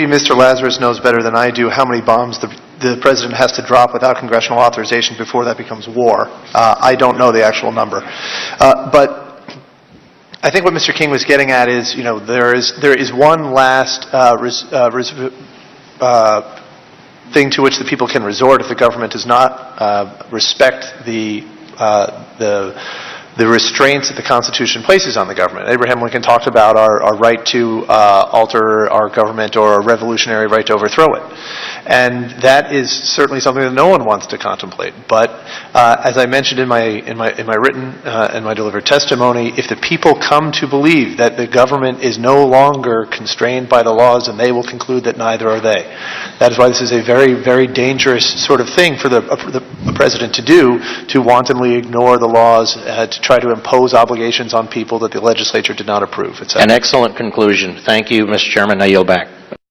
maybe Mr. Lazarus knows better than I do how many bombs the president has to drop without congressional authorization before that becomes war. I don't know the actual number. But I think what Mr. King was getting at is, you know, there is one last thing to which the people can resort if the government does not respect the restraints that the Constitution places on the government. Abraham Lincoln talked about our right to alter our government, or a revolutionary right to overthrow it. And that is certainly something that no one wants to contemplate. But as I mentioned in my written and my delivered testimony, if the people come to believe that the government is no longer constrained by the laws, and they will conclude that neither are they. That is why this is a very, very dangerous sort of thing for a president to do, to wantonly ignore the laws, to try to impose obligations on people that the legislature did not approve, etc. An excellent conclusion. Thank you, Mr. Chairman. I yield back.